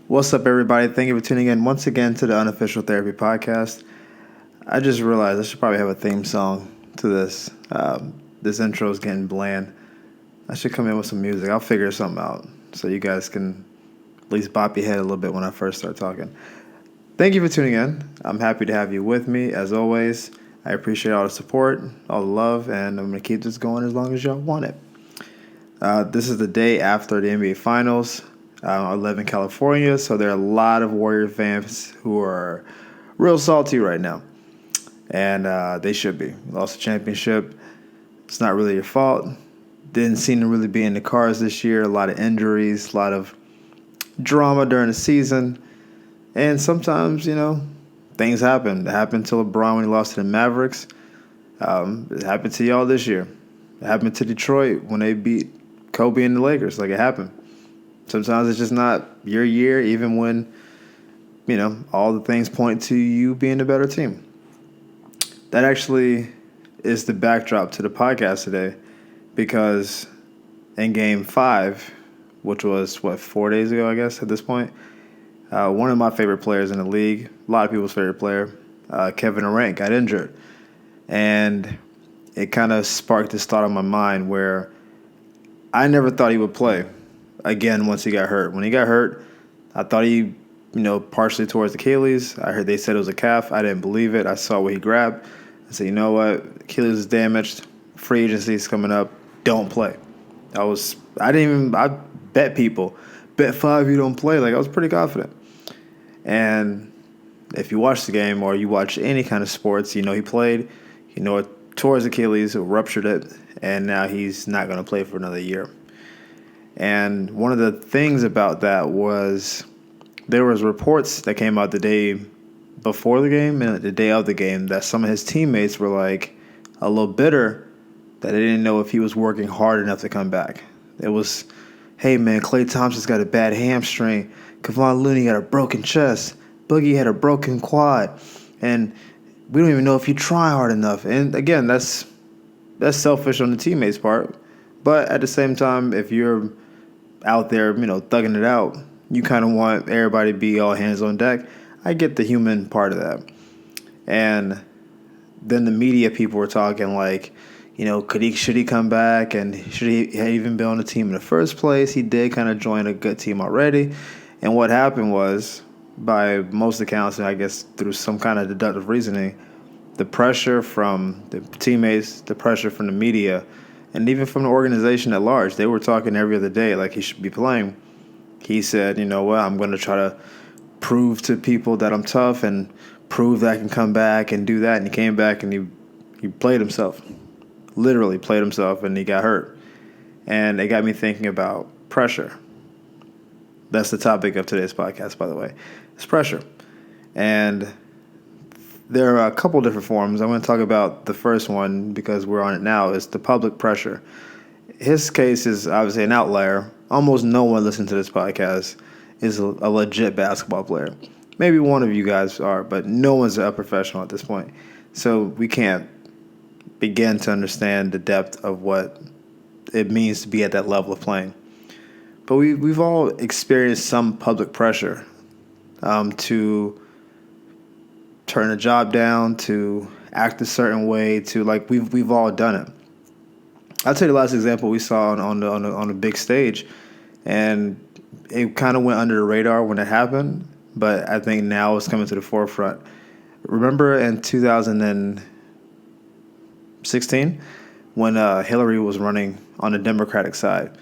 What's up, everybody? Thank you for tuning in once again to the Unofficial Therapy Podcast. I just realized I should probably have a theme song to this. This intro is getting bland. I should come in with some music. I'll figure something out so you guys can at least bop your head a little bit when I first start talking. Thank you for tuning in. I'm happy to have you with me, as always. I appreciate all the support, all the love, and I'm going to keep this going as long as y'all want it. This is the day after the NBA Finals. I live in California, so there are a lot of Warrior fans who are real salty right now. And they should be. Lost the championship. It's not really your fault. Didn't seem to really be in the cards this year. A lot of injuries, a lot of drama during the season. And sometimes, things happen. It happened to LeBron when he lost to the Mavericks. It happened to y'all this year. It happened to Detroit when they beat Kobe and the Lakers. It happened. Sometimes it's just not your year, even when, all the things point to you being the better team. That actually is the backdrop to the podcast today, because in Game 5, which was, 4 days ago, I guess, at this point, one of my favorite players in the league, a lot of people's favorite player, Kevin Durant, got injured. And it kind of sparked this thought on my mind where I never thought he would play again once he got hurt. When he got hurt, I thought he, partially towards Achilles. I heard they said it was a calf. I didn't believe it. I saw what he grabbed. I said, you know what? Achilles is damaged. Free agency is coming up. Don't play. I bet people. Bet 5 you don't play. I was pretty confident. And if you watch the game or you watch any kind of sports, he played. It tore his Achilles, ruptured it, and now he's not going to play for another year. And one of the things about that was there was reports that came out the day before the game and the day of the game that some of his teammates were a little bitter that they didn't know if he was working hard enough to come back. It was, hey man, Klay Thompson's got a bad hamstring. Kevon Looney got a broken chest. Boogie had a broken quad. And we don't even know if you try hard enough. And again, that's selfish on the teammates' part. But at the same time, if you're out there, thugging it out, you kind of want everybody to be all hands on deck. I get the human part of that. And then the media people were talking should he come back, and should he even be on the team in the first place? He did kind of join a good team already. And what happened was, by most accounts, and I guess through some kind of deductive reasoning, the pressure from the teammates, the pressure from the media, and even from the organization at large, they were talking every other day he should be playing. He said, you know what, I'm going to try to prove to people that I'm tough and prove that I can come back and do that. And he came back and he played himself, literally played himself, and he got hurt. And it got me thinking about pressure. That's the topic of today's podcast, by the way. It's pressure. And there are a couple different forms. I'm going to talk about the first one because we're on it now. It's the public pressure. His case is obviously an outlier. Almost no one listening to this podcast is a legit basketball player. Maybe one of you guys are, but no one's a professional at this point. So we can't begin to understand the depth of what it means to be at that level of playing. But we've all experienced some public pressure to turn a job down, to act a certain way, to we've all done it. I'll tell you the last example we saw on the big stage, and it kind of went under the radar when it happened, but I think now it's coming to the forefront. Remember in 2016 when Hillary was running on the Democratic side,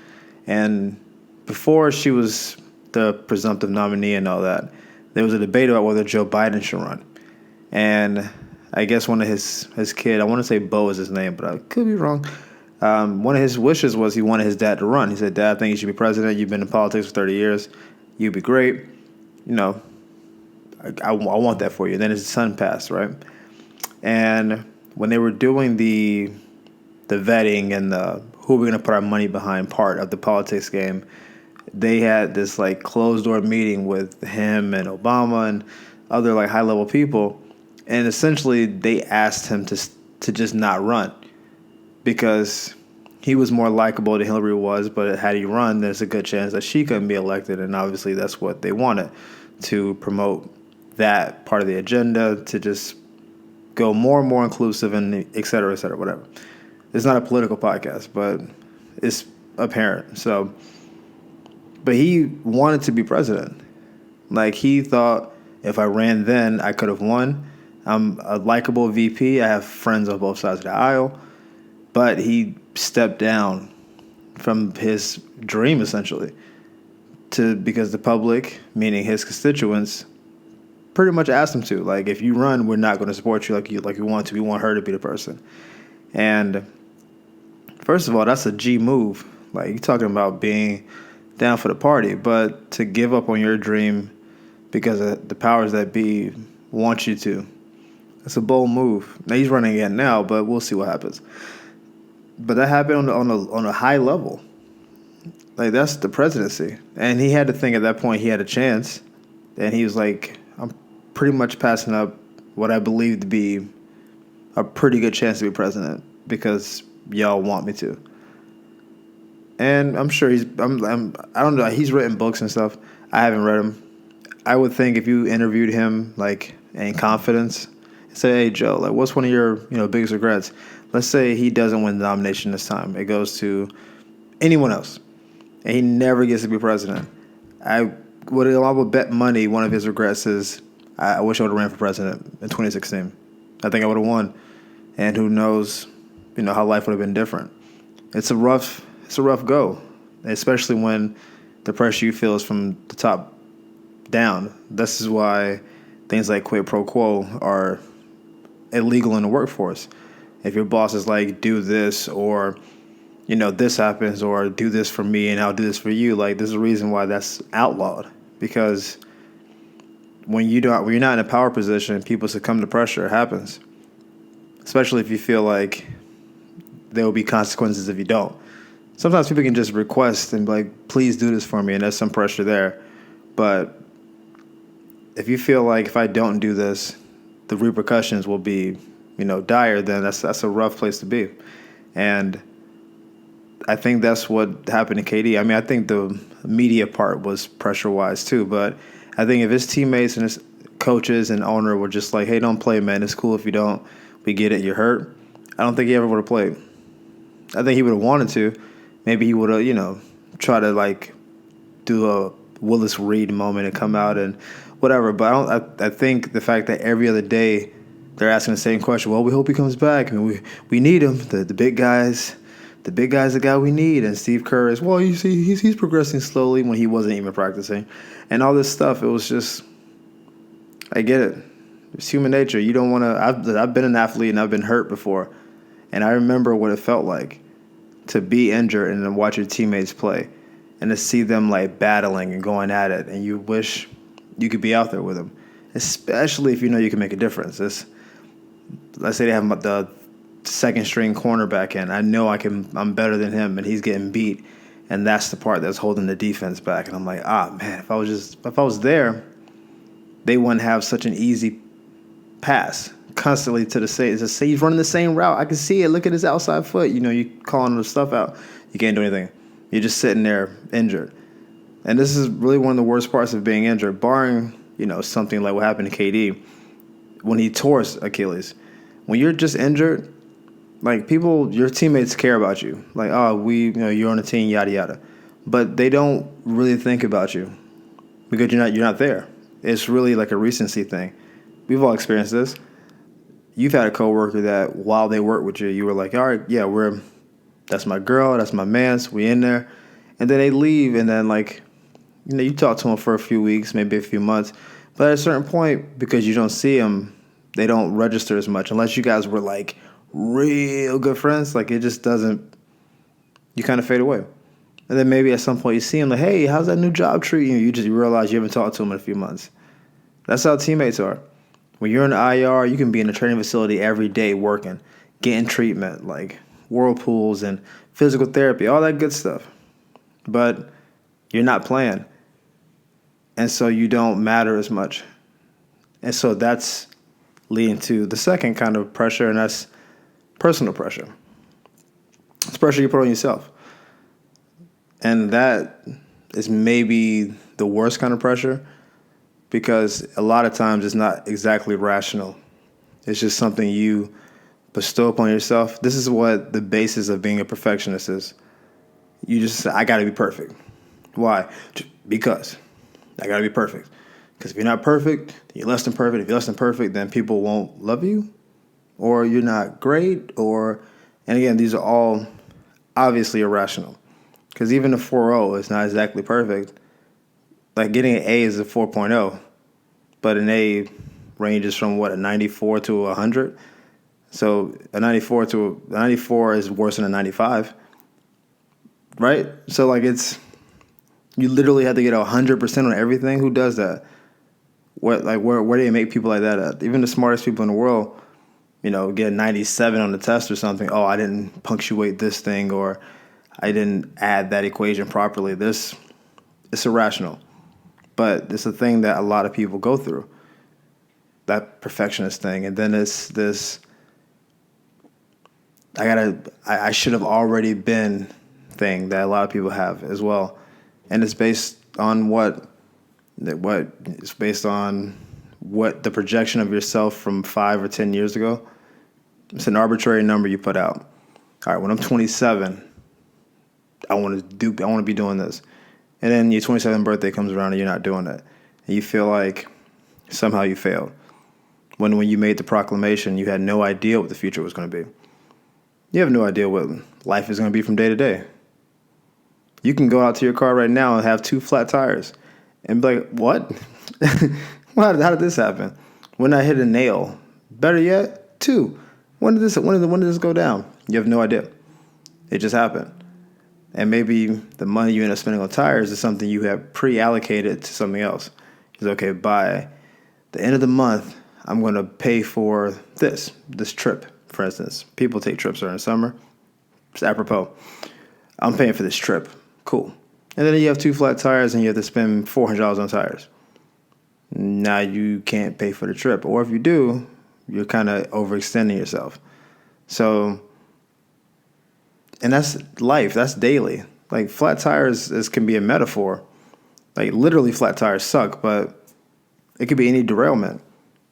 and before she was the presumptive nominee and all that, there was a debate about whether Joe Biden should run. And I guess one of his kid, I want to say Bo is his name, but I could be wrong. One of his wishes was he wanted his dad to run. He said, Dad, I think you should be president. You've been in politics for 30 years. You'd be great. I want that for you. And then his son passed, right? And when they were doing the vetting and the who we're going to put our money behind part of the politics game, they had this closed door meeting with him and Obama and other high level people, and essentially they asked him to just not run because he was more likable than Hillary was, but had he run, there's a good chance that she couldn't be elected. And obviously that's what they wanted, to promote that part of the agenda, to just go more and more inclusive and et cetera, whatever. It's not a political podcast, but it's apparent. So, but he wanted to be president. Like, he thought, if I ran then, I could have won. I'm a likable VP. I have friends on both sides of the aisle. But he stepped down from his dream, essentially, because the public, meaning his constituents, pretty much asked him to. Like, if you run, we're not going to support you like you want to. We want her to be the person. And first of all, that's a G move. Like, you're talking about being down for the party, but to give up on your dream because the powers that be want you to, it's a bold move. Now, he's running again now, but we'll see what happens. But that happened on a high level. Like, that's the presidency. And he had to think at that point he had a chance. And he was like, I'm pretty much passing up what I believe to be a pretty good chance to be president because y'all want me to. And I'm sure I don't know, he's written books and stuff. I haven't read them. I would think if you interviewed him, like, in confidence, say, hey, Joe, like, what's one of your, biggest regrets? Let's say he doesn't win the nomination this time. It goes to anyone else, and he never gets to be president. I would bet money one of his regrets is, I wish I would have ran for president in 2016. I think I would have won, and who knows, how life would have been different. It's a rough go, especially when the pressure you feel is from the top down. This is why things like quid pro quo are illegal in the workforce. If your boss is like, do this, or, this happens, or do this for me and I'll do this for you, like, there's a reason why that's outlawed. Because when you're not in a power position, people succumb to pressure. It happens. Especially if you feel like there will be consequences if you don't. Sometimes people can just request and be like, please do this for me, and there's some pressure there. But if you feel like, if I don't do this, the repercussions will be, dire, then that's a rough place to be. And I think that's what happened to KD. I mean, I think the media part was pressure-wise too, but I think if his teammates and his coaches and owner were just like, hey, don't play, man. It's cool if you don't. We get it. You're hurt. I don't think he ever would have played. I think he would have wanted to. Maybe he would have, try to, like, do a Willis Reed moment and come out and whatever. But I think the fact that every other day they're asking the same question, well, we hope he comes back. I mean, we need him. The big guys, the guy we need. And Steve Kerr is, well, you see, he's progressing slowly when he wasn't even practicing. And all this stuff, it was just, I get it. It's human nature. You don't want to, I've been an athlete and I've been hurt before. And I remember what it felt like to be injured and then watch your teammates play and to see them, like, battling and going at it. And you wish you could be out there with them, especially if you know you can make a difference. Let's say they have the second string cornerback in. I know I'm better than him, and he's getting beat, and that's the part that's holding the defense back. And I'm like, man, if I was there, they wouldn't have such an easy pass constantly to say he's running the same route. I can see it. Look at his outside foot. You calling the stuff out. You can't do anything. You're just sitting there injured. And this is really one of the worst parts of being injured, barring, something like what happened to KD when he tore his Achilles. When you're just injured, like, your teammates care about you. Like, you're on the team, yada, yada. But they don't really think about you because you're not there. It's really like a recency thing. We've all experienced this. You've had a coworker that while they work with you, you were like, all right, yeah, that's my girl, that's my man, so we in there. And then they leave, and then, like, you talk to them for a few weeks, maybe a few months. But at a certain point, because you don't see them, they don't register as much. Unless you guys were, like, real good friends, like, it just doesn't, you kind of fade away. And then maybe at some point you see them, like, hey, how's that new job treating you? You realize you haven't talked to them in a few months. That's how teammates are. When you're in the IR, you can be in a training facility every day working, getting treatment, like whirlpools and physical therapy, all that good stuff. But you're not playing. And so you don't matter as much. And so that's leading to the second kind of pressure, and that's personal pressure. It's pressure you put on yourself. And that is maybe the worst kind of pressure because a lot of times it's not exactly rational. It's just something you bestow upon yourself. This is what the basis of being a perfectionist is. You just say, I got to be perfect. Why? Because I got to be perfect. Because if you're not perfect, then you're less than perfect. If you're less than perfect, then people won't love you, or you're not great, and again, these are all obviously irrational. Because even a 4.0 is not exactly perfect. Like getting an A is a 4.0, but an A ranges from a 94 to 100. So a 94 is worse than a 95, right? So like you literally have to get 100% on everything. Who does that? Where do they make people like that at? Even the smartest people in the world, get a 97 on the test or something. Oh, I didn't punctuate this thing, or I didn't add that equation properly. It's irrational, but it's a thing that a lot of people go through, that perfectionist thing. And then it's this, I should have already been thing that a lot of people have as well. And it's based on what the projection of yourself from 5 or 10 years ago. It's an arbitrary number you put out. All right, when I'm 27, I want to be doing this. And then your 27th birthday comes around and you're not doing it. And you feel like somehow you failed. When you made the proclamation, you had no idea what the future was going to be. You have no idea what life is going to be from day to day. You can go out to your car right now and have 2 flat tires and be like, what? How did this happen? When I hit a nail. Better yet, 2. When did this go down? You have no idea. It just happened. And maybe the money you end up spending on tires is something you have pre-allocated to something else. It's okay, by the end of the month, I'm going to pay for this trip, for instance. People take trips during the summer. It's apropos. I'm paying for this trip. Cool. And then you have 2 flat tires and you have to spend $400 on tires. Now you can't pay for the trip. Or if you do, you're kind of overextending yourself. So, and that's life. That's daily. Like flat tires can be a metaphor. Like literally flat tires suck, but it could be any derailment.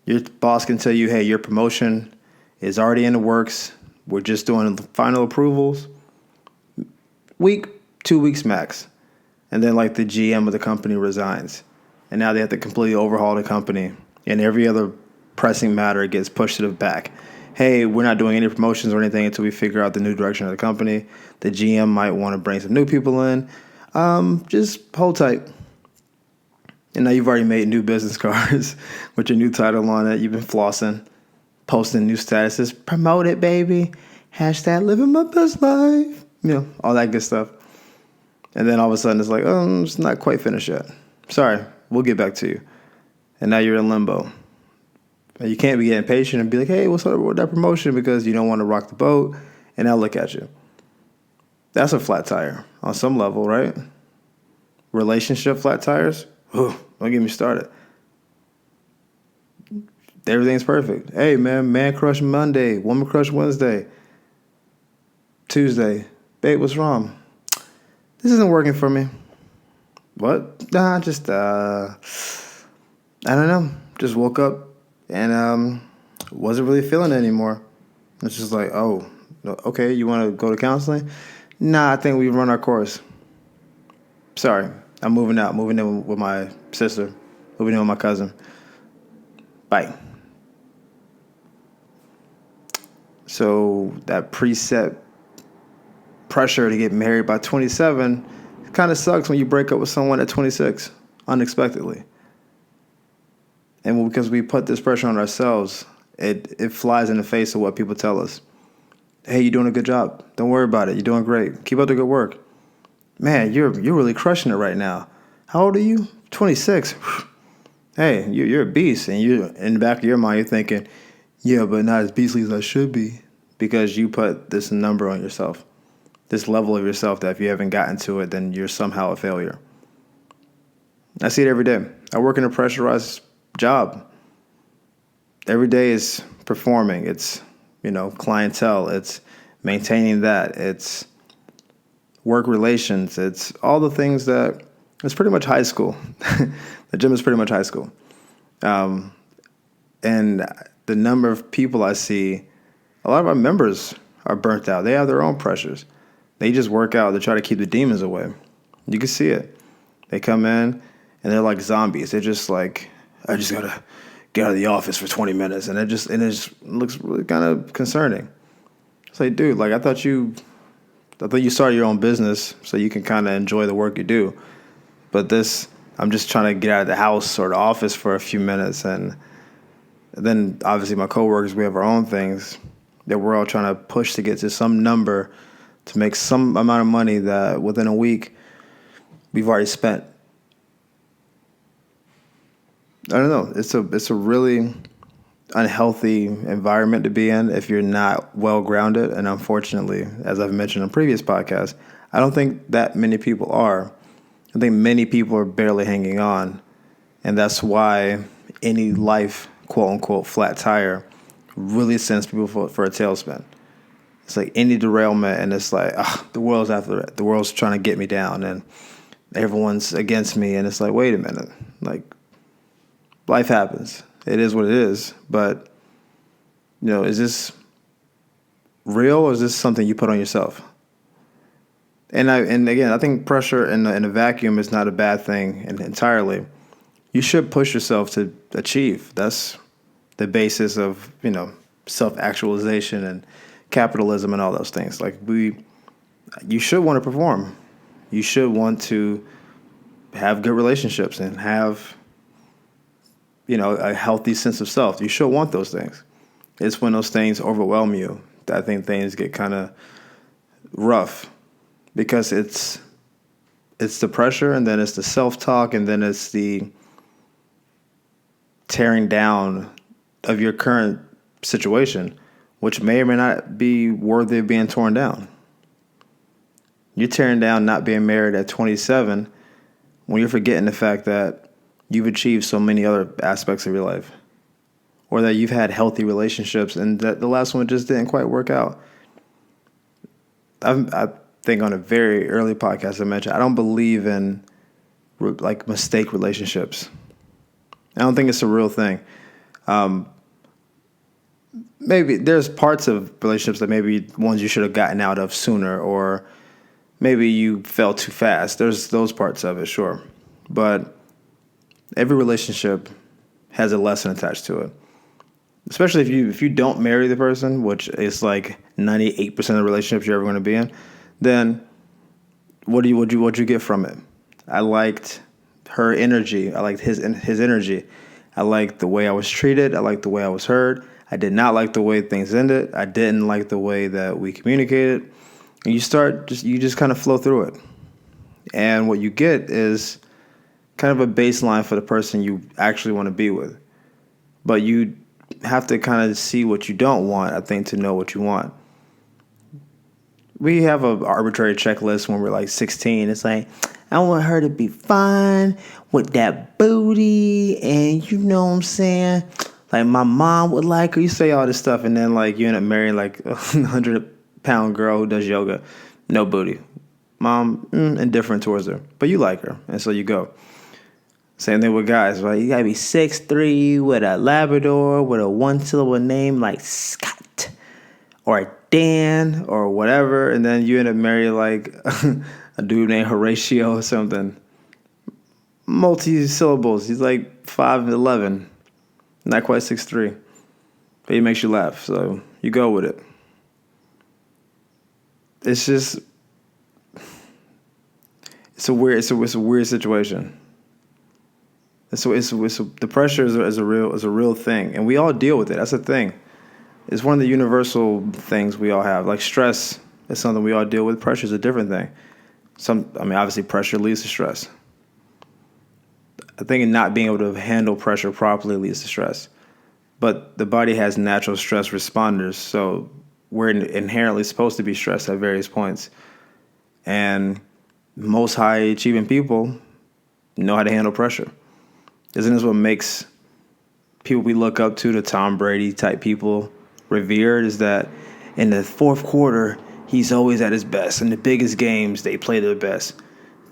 Your boss can tell you, hey, your promotion is already in the works. We're just doing final approvals. Week, 2 weeks max. And then like the GM of the company resigns. And now they have to completely overhaul the company. And every other pressing matter gets pushed to the back. Hey, we're not doing any promotions or anything until we figure out the new direction of the company. The GM might want to bring some new people in. Just hold tight. And now you've already made new business cards with your new title on it. You've been flossing, posting new statuses. Promote it, baby. Hashtag living my best life. All that good stuff. And then all of a sudden it's like, oh, it's not quite finished yet. Sorry, we'll get back to you. And now you're in limbo. And you can't be getting patient and be like, hey, what's up with that promotion? Because you don't want to rock the boat. And they'll look at you. That's a flat tire on some level, right? Relationship flat tires? Ooh, don't get me started. Everything's perfect. Hey, man crush Monday, woman crush Wednesday. Tuesday, babe, what's wrong? This isn't working for me. What? Nah, just, I don't know. Just woke up and wasn't really feeling it anymore. It's just like, oh, okay, you want to go to counseling? Nah, I think we've run our course. Sorry, I'm moving out, moving in with my sister, moving in with my cousin. Bye. So that preset pressure to get married by 27 kind of sucks when you break up with someone at 26 unexpectedly. And because we put this pressure on ourselves, it flies in the face of what people tell us. Hey, you're doing a good job. Don't worry about it. You're doing great. Keep up the good work. Man, you're really crushing it right now. How old are you? 26. Hey, you're a beast. And you in the back of your mind, you're thinking, yeah, but not as beastly as I should be. Because you put this number on yourself. This level of yourself that if you haven't gotten to it, then you're somehow a failure. I see it every day. I work in a pressurized job. Every day is performing. It's, clientele. It's maintaining that. It's work relations. It's all the things that it's pretty much high school. The gym is pretty much high school. Um, and the number of people I see, a lot of our members are burnt out. They have their own pressures. They just work out to try to keep the demons away. You can see it. They come in and they're like zombies. They're just like, I just gotta get out of the office for 20 minutes, and it just looks really kind of concerning. It's like, dude, like I thought you started your own business so you can kind of enjoy the work you do. But this, I'm just trying to get out of the house or the office for a few minutes, and then obviously my coworkers, we have our own things that we're all trying to push to get to some number to make some amount of money that within a week we've already spent. I don't know. It's a really unhealthy environment to be in if you're not well grounded. And unfortunately, as I've mentioned in previous podcasts, I don't think that many people are. I think many people are barely hanging on. And that's why any life, quote unquote, flat tire really sends people for a tailspin. It's like any derailment, and it's like, the world's after it. The world's trying to get me down, and everyone's against me. And it's like, wait a minute. Like, life happens. It is what it is. But, is this real, or is this something you put on yourself? And again, I think pressure in a vacuum is not a bad thing entirely. You should push yourself to achieve. That's the basis of, self-actualization and capitalism and all those things. Like you should want to perform. You should want to have good relationships and have, a healthy sense of self. You should want those things. It's when those things overwhelm you that I think things get kind of rough, because it's the pressure, and then it's the self-talk, and then it's the tearing down of your current situation, which may or may not be worthy of being torn down. You're tearing down not being married at 27 when you're forgetting the fact that you've achieved so many other aspects of your life, or that you've had healthy relationships and that the last one just didn't quite work out. I think on a very early podcast I mentioned, I don't believe in like mistake relationships. I don't think it's a real thing. Maybe there's parts of relationships that maybe ones you should have gotten out of sooner, or maybe you fell too fast. There's those parts of it, sure. But every relationship has a lesson attached to it. Especially if you don't marry the person, which is like 98% of the relationships you're ever going to be in, then what'd you get from it? I liked her energy. I liked his energy. I liked the way I was treated. I liked the way I was heard. I did not like the way things ended. I didn't like the way that we communicated. And you just kind of flow through it. And what you get is kind of a baseline for the person you actually want to be with. But you have to kind of see what you don't want, I think, to know what you want. We have an arbitrary checklist when we're like 16. It's like, I want her to be fine with that booty, and you know what I'm saying? Like, my mom would like her. You say all this stuff, and then like you end up marrying like a 100-pound girl who does yoga. No booty. Mom, indifferent towards her. But you like her, and so you go. Same thing with guys, right? You gotta be 6'3", with a Labrador, with a one-syllable name like Scott or Dan or whatever, and then you end up marrying like a dude named Horatio or something. Multi-syllables. He's like 5'11", not quite 6'3", but he makes you laugh, so you go with it. It's just, it's a weird situation. So the pressure is a real thing, and we all deal with it. That's the thing. It's one of the universal things we all have. Like stress is something we all deal with. Pressure is a different thing. Obviously pressure leads to stress. I think not being able to handle pressure properly leads to stress. But the body has natural stress responders, so we're inherently supposed to be stressed at various points. And most high achieving people know how to handle pressure. Isn't this what makes people we look up to, the Tom Brady type people, revered? Is that in the fourth quarter, he's always at his best. In the biggest games, they play their best.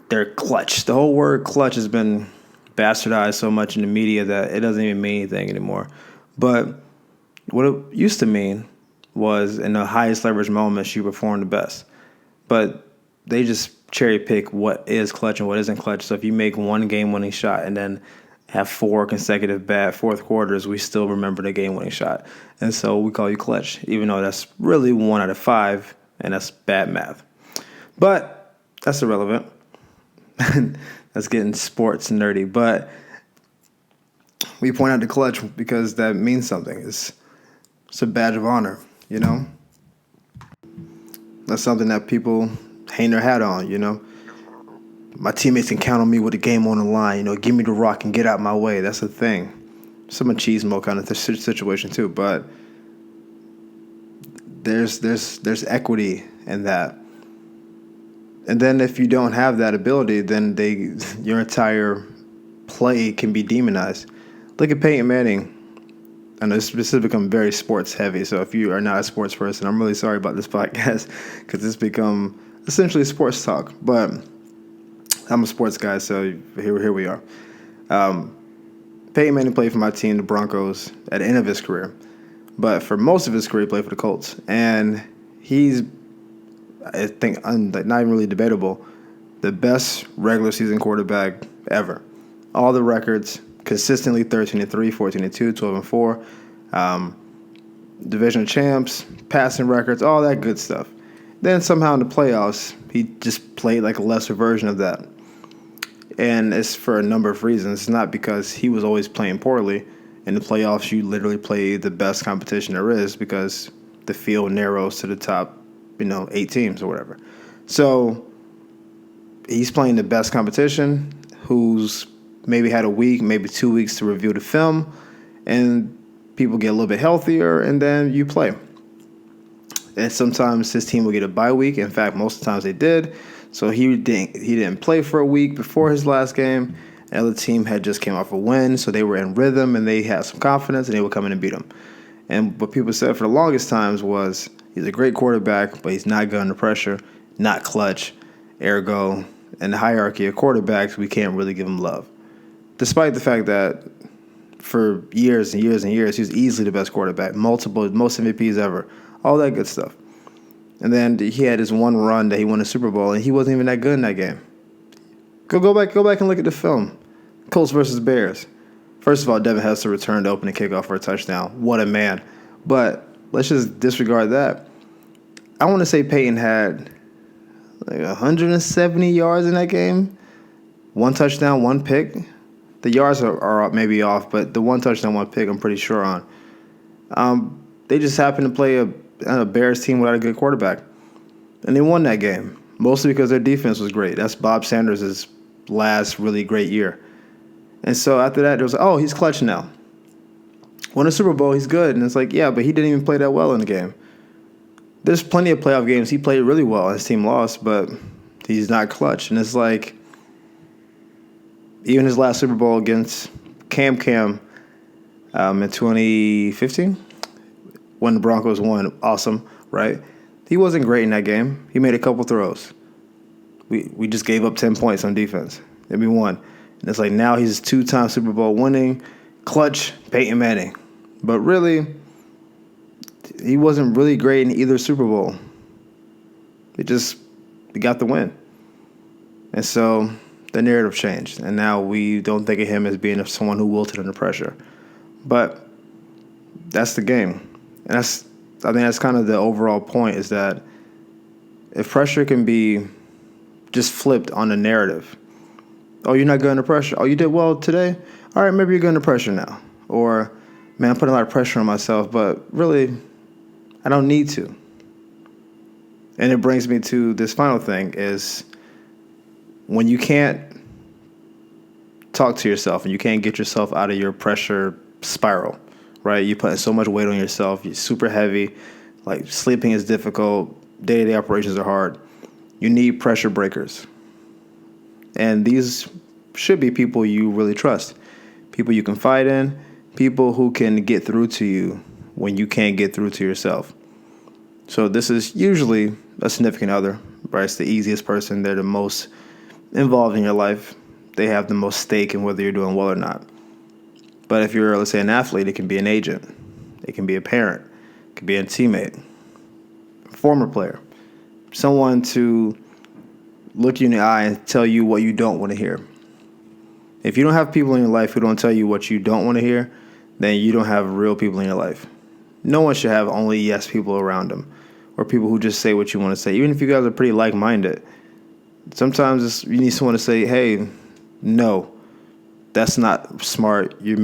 They're clutch. The whole word clutch has been bastardized so much in the media that it doesn't even mean anything anymore. But what it used to mean was in the highest leverage moments, you perform the best. But they just cherry pick what is clutch and what isn't clutch. So if you make one game-winning shot and then have 4 consecutive bad fourth quarters, we still remember the game-winning shot. And so we call you clutch, even though that's really 1 out of 5, and that's bad math. But that's irrelevant. That's getting sports nerdy. But we point out the clutch because that means something. It's a badge of honor, you know? That's something that people hang their hat on, you know? My teammates can count on me with the game on the line, you know, give me the rock and get out my way. That's a thing. Some machismo kind of situation too, but there's equity in that. And then if you don't have that ability, then your entire play can be demonized. Look at Peyton Manning. I know this has become very sports heavy, so if you are not a sports person, I'm really sorry about this podcast because it's become essentially sports talk. But I'm a sports guy, so here we are. Peyton Manning played for my team, the Broncos, at the end of his career. But for most of his career, he played for the Colts. And he's, I think, not even really debatable, the best regular season quarterback ever. All the records, consistently 13-3, 14-2, 12-4, division champs, passing records, all that good stuff. Then somehow in the playoffs, he just played like a lesser version of that. And it's for a number of reasons. It's not because he was always playing poorly. In the playoffs, you literally play the best competition there is because the field narrows to the top, 8 teams or whatever. So he's playing the best competition, who's maybe had a week, maybe 2 weeks to review the film, and people get a little bit healthier, and then you play. And sometimes his team will get a bye week. In fact, most of the times they did. So he didn't play for a week before his last game. The other team had just came off a win, so they were in rhythm and they had some confidence, and they would come in and beat him. And what people said for the longest times was he's a great quarterback, but he's not good under pressure, not clutch. Ergo, in the hierarchy of quarterbacks, we can't really give him love. Despite the fact that for years and years and years, he was easily the best quarterback, most MVPs ever, all that good stuff. And then he had his one run that he won a Super Bowl, and he wasn't even that good in that game. Go back and look at the film. Colts versus Bears. First of all, Devin Hester returned the opening kickoff for a touchdown. What a man. But let's just disregard that. I want to say Peyton had like 170 yards in that game. 1 touchdown, 1 pick. The yards are maybe off, but the 1 touchdown, 1 pick I'm pretty sure on. They just happened to play a Bears team without a good quarterback. And they won that game, mostly because their defense was great. That's Bob Sanders' last really great year. And so after that, it was, he's clutch now. Won a Super Bowl, he's good. And it's like, yeah, but he didn't even play that well in the game. There's plenty of playoff games he played really well. His team lost, but he's not clutch. And it's like, even his last Super Bowl against Cam in 2015, when the Broncos won, awesome, right? He wasn't great in that game. He made a couple throws. We just gave up 10 points on defense, and we won. And it's like now he's 2-time Super Bowl winning, clutch Peyton Manning. But really, he wasn't really great in either Super Bowl. He got the win. And so the narrative changed, and now we don't think of him as being someone who wilted under pressure. But that's the game. And I think that's kind of the overall point, is that if pressure can be just flipped on the narrative. Oh, you're not good under pressure. Oh, you did well today? All right, maybe you're good under pressure now. Or, man, I'm putting a lot of pressure on myself, but really, I don't need to. And it brings me to this final thing is when you can't talk to yourself and you can't get yourself out of your pressure spiral, right? You're putting so much weight on yourself. You're super heavy. Like, sleeping is difficult. Day-to-day operations are hard. You need pressure breakers. And these should be people you really trust. People you confide in. People who can get through to you when you can't get through to yourself. So this is usually a significant other, right? It's the easiest person. They're the most involved in your life. They have the most stake in whether you're doing well or not. But if you're, let's say, an athlete, it can be an agent. It can be a parent. It can be a teammate, a former player, someone to look you in the eye and tell you what you don't want to hear. If you don't have people in your life who don't tell you what you don't want to hear, then you don't have real people in your life. No one should have only yes people around them, or people who just say what you want to say. Even if you guys are pretty like-minded, sometimes you need someone to say, hey, no, that's not smart. You're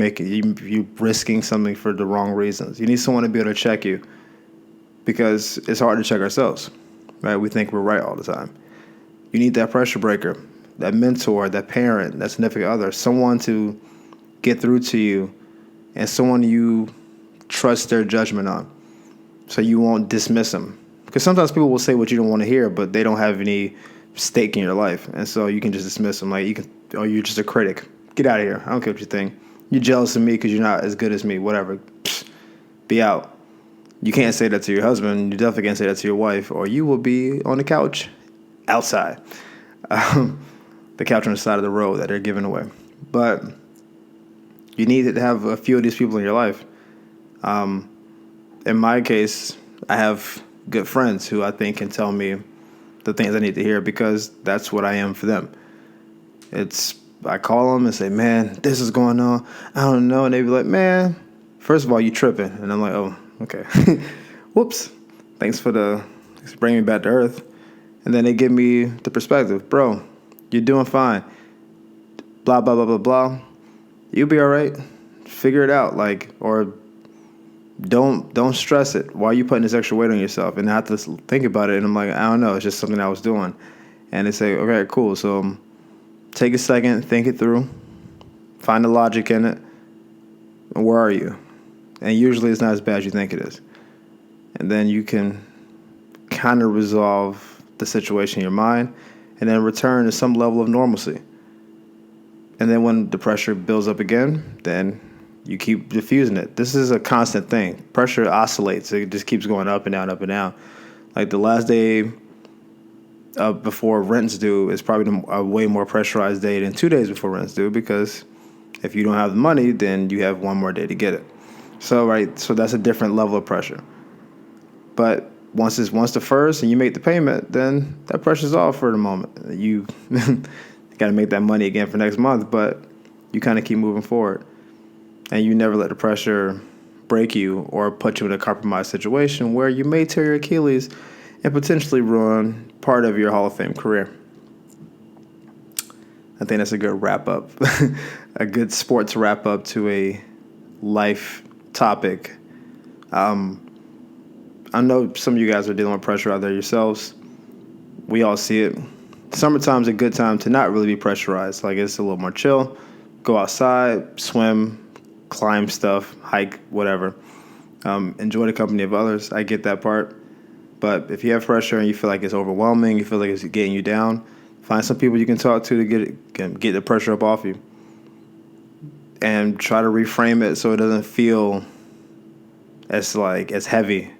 risking something for the wrong reasons. You need someone to be able to check you, because it's hard to check ourselves, right? We think we're right all the time. You need that pressure breaker, that mentor, that parent, that significant other, someone to get through to you, and someone you trust their judgment on, so you won't dismiss them. Because sometimes people will say what you don't want to hear, but they don't have any stake in your life, and so you can just dismiss them. Like, you're just a critic. Get out of here. I don't care what you think. You're jealous of me because you're not as good as me. Whatever. Be out. You can't say that to your husband. You definitely can't say that to your wife, or you will be on the couch outside. The couch on the side of the road that they're giving away. But you need to have a few of these people in your life. In my case, I have good friends who I think can tell me the things I need to hear, because that's what I am for them. I call them and say, man, this is going on. I don't know. And they be like, man, first of all, you tripping. And I'm like, oh, okay. Whoops. Thanks for bringing me back to earth. And then they give me the perspective. Bro, you're doing fine. Blah, blah, blah, blah, blah. You'll be all right. Figure it out. Or don't stress it. Why are you putting this extra weight on yourself? And I have to think about it. And I'm like, I don't know. It's just something I was doing. And they say, okay, cool. So take a second, think it through, find the logic in it, and where are you? And usually it's not as bad as you think it is. And then you can kind of resolve the situation in your mind, and then return to some level of normalcy. And then when the pressure builds up again, then you keep diffusing it. This is a constant thing. Pressure oscillates. It just keeps going up and down, up and down. Like the last day before rent's due is probably a way more pressurized day than 2 days before rent's due, because if you don't have the money, then you have one more day to get it. So that's a different level of pressure. But once the first and you make the payment, then that pressure's off for the moment. You got to make that money again for next month, but you kind of keep moving forward, and you never let the pressure break you or put you in a compromised situation where you may tear your Achilles and potentially ruin part of your Hall of Fame career. I think that's a good wrap up, a good sports wrap up to a life topic. I know some of you guys are dealing with pressure out there yourselves. We all see it. Summertime's a good time to not really be pressurized. Like, it's a little more chill. Go outside, swim, climb stuff, hike, whatever. Enjoy the company of others. I get that part. But if you have pressure and you feel like it's overwhelming, you feel like it's getting you down, find some people you can talk to get the pressure up off you. And try to reframe it so it doesn't feel as heavy.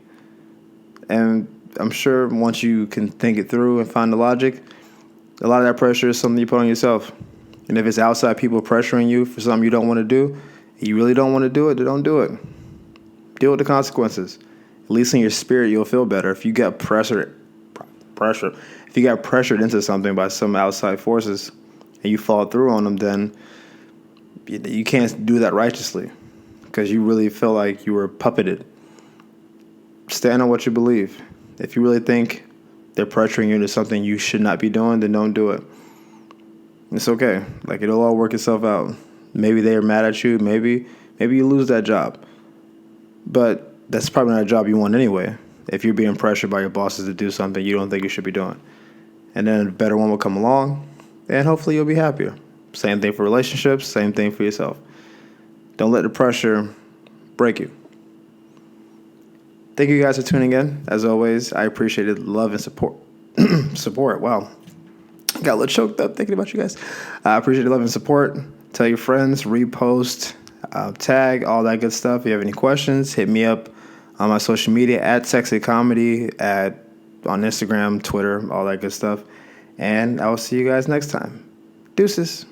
And I'm sure once you can think it through and find the logic, a lot of that pressure is something you put on yourself. And if it's outside people pressuring you for something you don't want to do, you really don't want to do it, then don't do it. Deal with the consequences. At least in your spirit, you'll feel better. If you get pressured into something by some outside forces and you fall through on them, then you can't do that righteously, because you really feel like you were puppeted. Stand on what you believe. If you really think they're pressuring you into something you should not be doing, then don't do it. It's okay. It'll all work itself out. Maybe they're mad at you. Maybe you lose that job. But that's probably not a job you want anyway, if you're being pressured by your bosses to do something you don't think you should be doing. And then a better one will come along, and hopefully you'll be happier. Same thing for relationships, same thing for yourself. Don't let the pressure break you. Thank you guys for tuning in. As always, I appreciated love and support. Wow. Got a little choked up thinking about you guys. I appreciate the love and support. Tell your friends, repost, tag, all that good stuff. If you have any questions, hit me up on my social media at Sexy Comedy, on Instagram, Twitter, all that good stuff. And I will see you guys next time. Deuces.